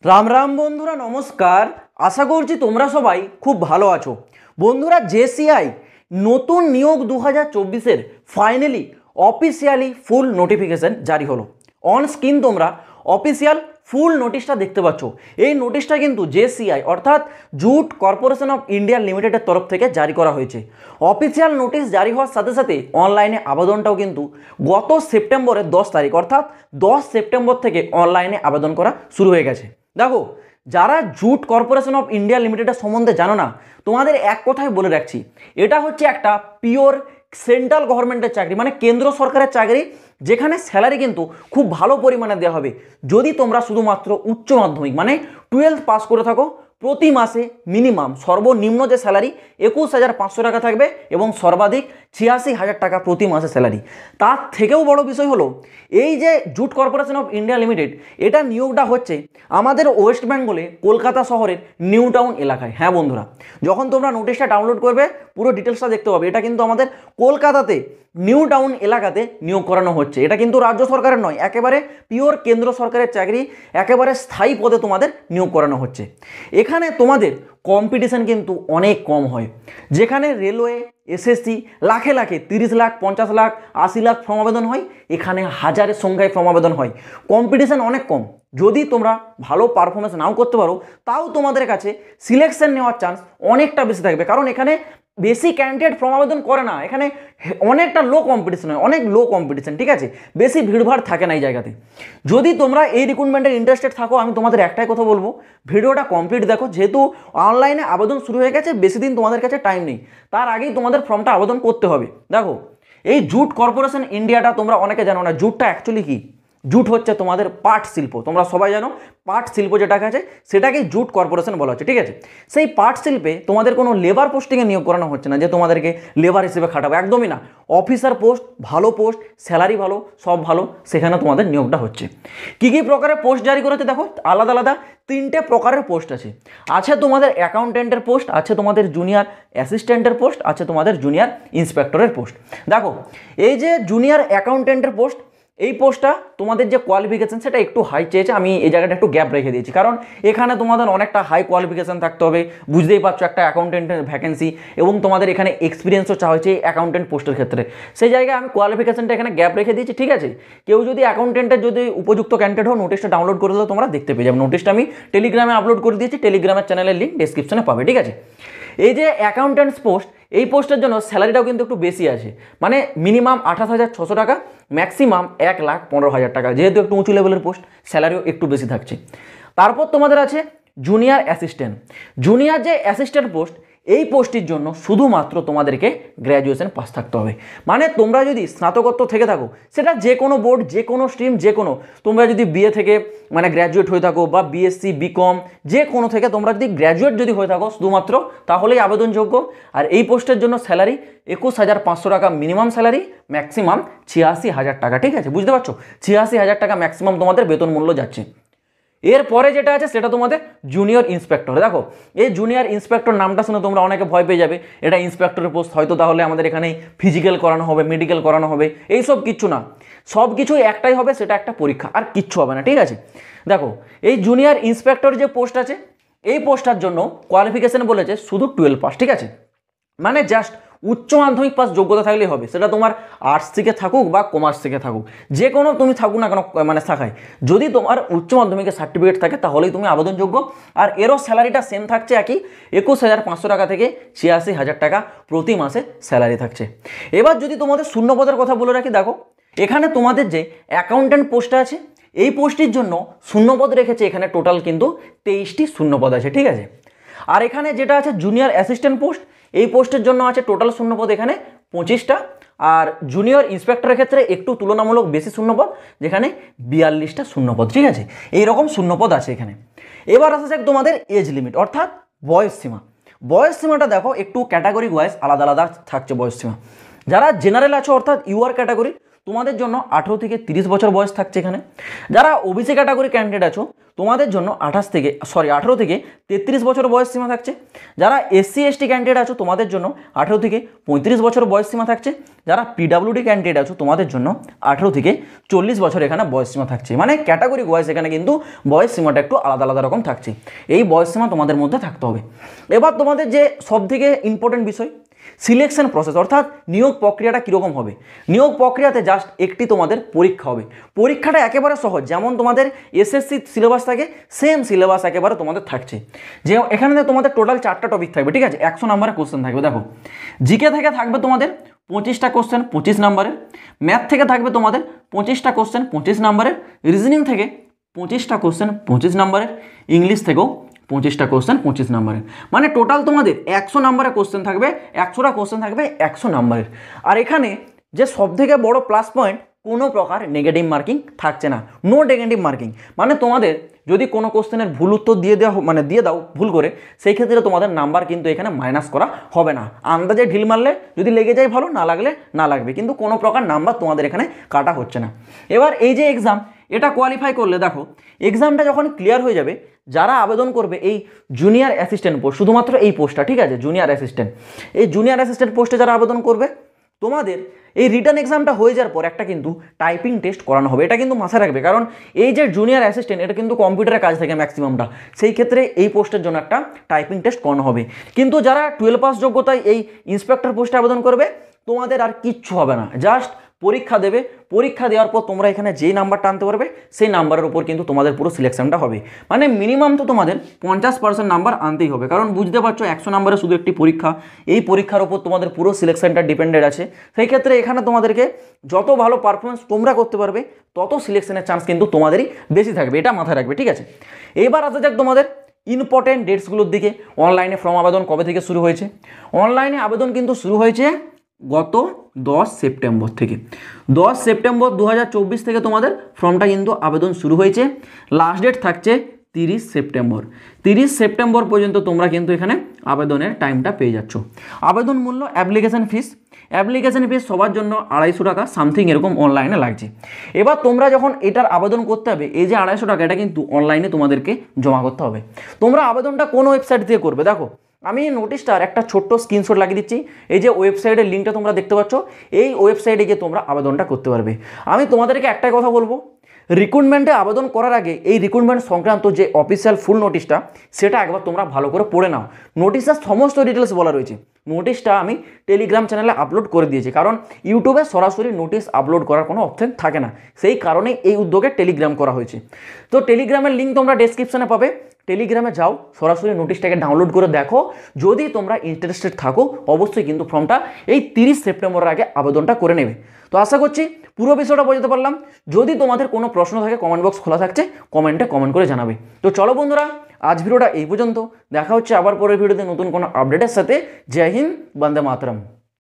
রাম রাম বন্ধুরা, নমস্কার। আশা করছি তোমরা সবাই খুব ভালো আছো। বন্ধুরা, জেসিআই নতুন নিয়োগ 2024-এর ফাইনালি অফিসিয়ালি ফুল নোটিফিকেশন জারি হলো। অন স্ক্রিন তোমরা অফিসিয়াল ফুল নোটিশটা দেখতে পাচ্ছ। এই নোটিশটা কিন্তু জেসিআই অর্থাৎ জুট কর্পোরেশন অফ ইন্ডিয়া লিমিটেডের তরফ থেকে জারি করা হয়েছে। অফিসিয়াল নোটিশ জারি হওয়ার সাথে সাথে অনলাইনে আবেদনটাও কিন্তু গত সেপ্টেম্বরের 10 তারিখ অর্থাৎ 10 সেপ্টেম্বর থেকে অনলাইনে আবেদন করা শুরু হয়ে গেছে। দেখো, যারা জুট কর্পোরেশন অফ ইন্ডিয়া লিমিটেডের সম্বন্ধে জানো না, তোমাদের এক কথায় বলে রাখছি, এটা হচ্ছে একটা পিওর সেন্ট্রাল গভর্নমেন্টের চাকরি, মানে কেন্দ্র সরকারের চাকরি, যেখানে স্যালারি কিন্তু খুব ভালো পরিমাণে দেওয়া হবে যদি তোমরা শুধুমাত্র উচ্চ মাধ্যমিক মানে 12th পাস করে থাকো। প্রতি মাসে মিনিমাম সর্বনিম্ন যে স্যালারি 21,500 টাকা থাকবে এবং সর্বাধিক 86,000 টাকা প্রতি মাসে স্যালারি। তার থেকেও বড় বিষয় হলো এই যে jute corporation of India limited, এটা নিয়োগটা হচ্ছে আমাদের ওয়েস্ট বেঙ্গলে কলকাতা শহরের নিউ টাউন এলাকায়। হ্যাঁ বন্ধুরা, যখন তোমরা নোটিশটা ডাউনলোড করবে পুরো ডিটেলসটা দেখতে পাবে। এটা কিন্তু আমাদের কলকাতাতে নিউ টাউন এলাকাতে নিয়োগ করানো হচ্ছে। এটা কিন্তু রাজ্য সরকারের নয়, একেবারে পিওর কেন্দ্র সরকারের চাকরি, একেবারে স্থায়ী পদে তোমাদের নিয়োগ করানো হচ্ছে। এখানে তোমাদের কম্পিটিশন কিন্তু অনেক কম হয়। যেখানে রেলওয়ে, এসএসসি লাখে লাখে 30 লাখ, 50 লাখ, 80 লাখ ফর্ম আবেদন হয়, এখানে হাজারের সংখ্যায় ফর্ম আবেদন হয়। কম্পিটিশন অনেক কম। যদি তোমরা ভালো পারফরমেন্স নাও করতে পারো, তাও তোমাদের কাছে সিলেকশন নেওয়ার চান্স অনেকটা বেশি থাকবে, কারণ এখানে বেশি ক্যান্ডিডেট ফর্ম আবেদন করে না। এখানে অনেকটা লো কম্পিটিশন হয়, অনেক লো কম্পিটিশন, ঠিক আছে, বেশি ভিড়ভাড় থাকে না এই জায়গাতে। যদি তোমরা এই রিক্রুটমেন্টের ইন্টারেস্টেড থাকো, আমি তোমাদের একটাই কথা বলবো, ভিডিওটা কমপ্লিট দেখো। যেহেতু অনলাইনে আবেদন শুরু হয়ে গেছে, বেশি দিন তোমাদের কাছে টাইম নেই, তার আগেই তোমাদের ফর্মটা আবেদন করতে হবে। দেখো, এই জুট কর্পোরেশন ইন্ডিয়াটা তোমরা অনেকে জানো না। জুটটা অ্যাকচুয়ালি কি? জুট হচ্ছে তোমাদের পাট শিল্প। তোমরা সবাই জানো পাট শিল্প যেটাকে আছে সেটাকেই জুট কর্পোরেশন বলা হচ্ছে, ঠিক আছে। সেই পাট শিল্পে তোমাদের কোনো লেবার পোস্টিংয়ে নিয়োগ করানো হচ্ছে না যে তোমাদেরকে লেবার হিসেবে খাটাবো, একদমই না। অফিসার পোস্ট, ভালো পোস্ট, স্যালারি ভালো, সব ভালো, সেখানে তোমাদের নিয়োগটা হচ্ছে। কী কী প্রকারের পোস্ট জারি করেছে দেখো, আলাদা আলাদা 3টে প্রকারের পোস্ট আছে। আছে তোমাদের অ্যাকাউন্টেন্টের পোস্ট, আছে তোমাদের জুনিয়র অ্যাসিস্ট্যান্টের পোস্ট, আছে তোমাদের জুনিয়র ইন্সপেক্টরের পোস্ট। দেখো, এই যে জুনিয়র অ্যাকাউন্টেন্টের পোস্ট, এই পোস্টটা তোমাদের যে কোয়ালিফিকেশান সেটা একটু হাই চেয়েছে। আমি এই জায়গাটা একটু গ্যাপ রেখে দিয়েছি, কারণ এখানে তোমাদের অনেকটা হাই কোয়ালিফিকেশান থাকতে হবে। বুঝতেই পারছো, একটা অ্যাকাউন্টেন্টের ভ্যাকেন্সি, এবং তোমাদের এখানে এক্সপিরিয়েন্সও চাওয়া হয়েছে অ্যাকাউন্টেন্ট পোস্টের ক্ষেত্রে। সেই জায়গায় আমি কোয়ালিফিকেশানটা এখানে গ্যাপ রেখে দিয়েছি, ঠিক আছে। কেউ যদি অ্যাকাউন্টেন্টের যদি উপযুক্ত ক্যান্ডিডেট হও, নোটিশটা ডাউনলোড করে দিলে তোমরা দেখতে পেয়ে যাবে। নোটিশটা আমি টেলিগ্রামে আপলোড করে দিয়েছি, টেলিগ্রামের চ্যানেলের লিঙ্ক ডেসক্রিপশনে পাবে, ঠিক আছে। এই যে অ্যাকাউন্টেন্টস পোস্ট, এই পোস্টের জন্য স্যালারিটাও কিন্তু একটু বেশি আছে, মানে মিনিমাম 28,600 টাকা, ম্যাক্সিমাম 1,15,000 টাকা। যেহেতু একটু উঁচু লেভেলের পোস্ট, স্যালারিও একটু বেশি থাকছে। তারপর তোমাদের আছে জুনিয়র অ্যাসিস্ট্যান্ট। জুনিয়র যে অ্যাসিস্ট্যান্ট পোস্ট, এই পোস্টটির জন্য শুধুমাত্র তোমাদেরকে গ্র্যাজুয়েশন পাস থাকতে হবে। মানে তোমরা যদি স্নাতকোত্তর থেকে থাকো, সেটা যে কোনো বোর্ড, যে কোনো স্ট্রিম, যে কোনো, তোমরা যদি বিএ থেকে মানে গ্র্যাজুয়েট হয়ে থাকো, বা বিএসসি, বিকম, যে কোনো থেকে তোমরা যদি গ্র্যাজুয়েট যদি হয়ে থাকো শুধুমাত্র, তাহলেই আবেদনযোগ্য। আর এই পোস্টের জন্য স্যালারি 21,500 টাকা মিনিমাম স্যালারি, ম্যাক্সিমাম 86,000 টাকা, ঠিক আছে। বুঝতে পারছো, 86,000 টাকা ম্যাক্সিমাম তোমাদের বেতন মূল্য যাচ্ছে। এরপরে যেটা আছে সেটা তোমাদের জুনিয়র ইন্সপেক্টর। দেখো, এই জুনিয়র ইন্সপেক্টর নামটা শুনে তোমরা অনেকে ভয় পেয়ে যাবে, এটা ইন্সপেক্টরের পোস্ট, হয়তো তাহলে আমাদের এখানে ফিজিক্যাল করানো হবে, মেডিকেল করানো হবে, এইসব কিচ্ছু না। সব কিছুই একটাই হবে, সেটা একটা পরীক্ষা, আর কিচ্ছু হবে না, ঠিক আছে। দেখো, এই জুনিয়র ইন্সপেক্টর যে পোস্ট আছে, এই পোস্টটার জন্য কোয়ালিফিকেশন বলেছে শুধু 12 পাস, ঠিক আছে। মানে জাস্ট উচ্চ মাধ্যমিক পাস যোগ্যতা থাকলেই হবে। সেটা তোমার আর্টস থেকে থাকুক বা কমার্স থেকে থাকুক, যে কোনো তুমি থাকুক না কেন মানে শাখায়, যদি তোমার উচ্চ মাধ্যমিকের সার্টিফিকেট থাকে তাহলেই তুমি আবেদনযোগ্য। আর এরও স্যালারিটা সেম থাকছে একই, 21,500 টাকা থেকে 86,000 টাকা প্রতি মাসে স্যালারি থাকছে। এবার যদি তোমাদের শূন্যপদের কথা বলে রাখি, দেখো এখানে তোমাদের যে অ্যাকাউন্ট্যান্ট পোস্টটা আছে, এই পোস্টটির জন্য শূন্যপদ রেখেছে এখানে টোটাল কিন্তু 23টি শূন্যপদ আছে, ঠিক আছে। আর এখানে যেটা আছে জুনিয়র অ্যাসিস্ট্যান্ট পোস্ট, এই পোস্টের জন্য আছে টোটাল শূন্যপদ এখানে 25টা। আর জুনিয়র ইন্সপেক্টরের ক্ষেত্রে একটু তুলনামূলক বেশি শূন্যপদ, যেখানে 42টা শূন্যপদ, ঠিক আছে। এইরকম শূন্যপদ আছে এখানে। এবার আসা যাক তোমাদের এজ লিমিট অর্থাৎ বয়স সীমা। বয়স সীমাটা দেখো একটু ক্যাটাগরি ওয়াইজ আলাদা আলাদা থাকছে বয়স সীমা। যারা জেনারেল আছো অর্থাৎ ইউআর ক্যাটাগরি, তোমাদের জন্য 18 থেকে 30 বছর বয়স থাকছে এখানে। যারা ওবিসি ক্যাটাগরি ক্যান্ডিডেট আছো, তোমাদের জন্য 18 থেকে 33 বছর বয়স সীমা থাকছে। যারা SC ST ক্যান্ডিডেট আছো তোমাদের জন্য 18 থেকে 35 বছর বয়স সীমা থাকছে। যারা PWD ক্যান্ডিডেট আছো তোমাদের জন্য 18 থেকে 40 বছর এখানে বয়স সীমা থাকছে। মানে ক্যাটাগরি ওয়াইজ এখানে কিন্তু বয়স সীমাটা একটু আলাদা আলাদা রকম থাকছে। এই বয়স সীমা তোমাদের মধ্যে থাকতে হবে। এবার তোমাদের যে সবথেকে ইম্পর্টেন্ট বিষয় সিলেকশন প্রসেস, অর্থাৎ নিয়োগ প্রক্রিয়াটা কীরকম হবে। নিয়োগ প্রক্রিয়াতে জাস্ট একটি তোমাদের পরীক্ষা হবে। পরীক্ষাটা একেবারে সহজ, যেমন তোমাদের SSC সিলেবাস থাকে সেম সিলেবাস একেবারে তোমাদের থাকছে। যে এখানে তোমাদের টোটাল 4টা টপিক থাকবে, ঠিক আছে, 100 নম্বরের কোশ্চেন থাকবে। দেখো জিকে থেকে থাকবে তোমাদের 25টা কোশ্চেন 25 নম্বরের, ম্যাথ থেকে থাকবে তোমাদের 25টা কোশ্চেন 25 নম্বরের, রিজনিং থেকে 25টা কোশ্চেন 25 নম্বরের, ইংলিশ থেকেও 25টা কোশ্চেন 25 নম্বরের। মানে টোটাল তোমাদের 100 নম্বরের কোশ্চেন থাকবে, 100টা কোশ্চেন থাকবে 100 নম্বরের। আর এখানে যে সবথেকে বড় প্লাস পয়েন্ট, কোনো প্রকার নেগেটিভ মার্কিং থাকছে না, নো নেগেটিভ মার্কিং। মানে তোমাদের যদি কোনো কোশ্চেনের ভুল উত্তর দিয়ে দাও ভুল করে, সেই ক্ষেত্রে তোমাদের নাম্বার কিন্তু এখানে মাইনাস করা হবে না। আন্দাজে ঢিল মারলে যদি লেগে যায় ভালো, না লাগলে না লাগবে, কিন্তু কোনো প্রকার নাম্বার তোমাদের এখানে কাটা হচ্ছে না। এবার এই যে এক্সাম, এটা কোয়ালিফাই করলে দেখো এক্সামটা যখন ক্লিয়ার হয়ে যাবে, যারা আবেদন করবে এই জুনিয়র অ্যাসিস্ট্যান্ট পোস্ট, শুধুমাত্র এই পোস্টটা, ঠিক আছে, জুনিয়র অ্যাসিস্ট্যান্ট, এই জুনিয়র অ্যাসিস্ট্যান্ট পোস্টে যারা আবেদন করবে, তোমাদের এই রিটার্ন এক্সামটা হয়ে যাওয়ার পর একটা কিন্তু টাইপিং টেস্ট করানো হবে। এটা কিন্তু মাথায় রাখবে, কারণ এই যে জুনিয়র অ্যাসিস্ট্যান্ট এটা কিন্তু কম্পিউটারের কাজ থাকে ম্যাক্সিমামটা, সেই ক্ষেত্রে এই পোস্টের জন্য একটা টাইপিং টেস্ট করানো হবে। কিন্তু যারা 12 পাস যোগ্যতায় এই ইন্সপেক্টর পোস্টে আবেদন করবে, তোমাদের আর কিচ্ছু হবে না, জাস্ট পরীক্ষা দেবে। পরীক্ষা দেওয়ার পর তোমরা এখানে যেই নাম্বারটা আনতে পারবে সেই নাম্বারের উপর কিন্তু তোমাদের পুরো সিলেকশনটা হবে। মানে মিনিমাম তো তোমাদের 50% নাম্বার আনতেই হবে, কারণ বুঝতে পারছো 100 নাম্বারে শুধু একটি পরীক্ষা, এই পরীক্ষার উপর তোমাদের পুরো সিলেকশনটা ডিপেন্ডেড আছে। সেই ক্ষেত্রে এখানে তোমাদেরকে যত ভালো পারফরমেন্স তোমরা করতে পারবে, তত সিলেকশনের চান্স কিন্তু তোমাদেরই বেশি থাকবে, এটা মাথায় রাখবে, ঠিক আছে। এবার আসা যাক তোমাদের ইম্পর্টেন্ট ডেটসগুলোর দিকে। অনলাইনে ফর্ম আবেদন কবে থেকে শুরু হয়েছে? অনলাইনে আবেদন কিন্তু শুরু হয়েছে গত 10 সেপ্টেম্বর থেকে। 10 সেপ্টেম্বর 2024 থেকে তোমাদের ফর্মটা কিন্তু আবেদন শুরু হয়েছে। লাস্ট ডেট থাকছে 30 সেপ্টেম্বর। 30 সেপ্টেম্বর পর্যন্ত তোমরা কিন্তু এখানে আবেদনের টাইমটা পেয়ে যাচ্ছ। আবেদন মূল্য, অ্যাপ্লিকেশন ফিস সবার জন্য 250 টাকা সামথিং এরকম অনলাইনে লাগছে। এবার তোমরা যখন এটার আবেদন করতে হবে, এই যে 250 টাকা, এটা কিন্তু অনলাইনে তোমাদেরকে জমা করতে হবে। তোমরা আবেদনটা কোন ওয়েবসাইট দিয়ে করবে? দেখো আমি নোটিশটার একটা ছোট্ট স্ক্রিনশট লাগিয়ে দিচ্ছি। এই যে ওয়েবসাইটের লিঙ্কটা তোমরা দেখতে পাচ্ছ, এই ওয়েবসাইটে গিয়ে তোমরা আবেদনটা করতে পারবে। আমি তোমাদেরকে একটাই কথা বলবো, রিক্রুটমেন্টে আবেদন করার আগে এই রিক্রুটমেন্ট সংক্রান্ত যে অফিসিয়াল ফুল নোটিশটা, সেটা একবার তোমরা ভালো করে পড়ে নাও। নোটিশের সমস্ত ডিটেলস বলা রয়েছে। নোটিশটা আমি টেলিগ্রাম চ্যানেলে আপলোড করে দিয়েছি, কারণ ইউটিউবে সরাসরি নোটিশ আপলোড করার কোনো অপশন থাকে না, সেই কারণে এই উদ্যোগে টেলিগ্রাম করা হয়েছে। তো টেলিগ্রামের লিঙ্ক তোমরা ডেসক্রিপশনে পাবে, টেলিগ্রামে যাও, সরাসরি নোটিশটাকে ডাউনলোড করে দেখো। যদি তোমরা ইন্টারেস্টেড থাকো, অবশ্যই কিন্তু ফর্মটা এই 30 সেপ্টেম্বরের আগে আবেদনটা করে নেবে। তো আশা করছি পুরো বিষয়টা বোঝাতে পারলাম। যদি তোমাদের কোনো প্রশ্ন থাকে, কমেন্ট বক্স খোলা থাকছে, কমেন্ট করে জানাবে। তো চলো বন্ধুরা, আজ ভিডিওটা এই পর্যন্ত। দেখা হচ্ছে আবার পরের ভিডিওতে নতুন কোনো আপডেটের সাথে। জয় হিন্দ, বন্দে মাতরম।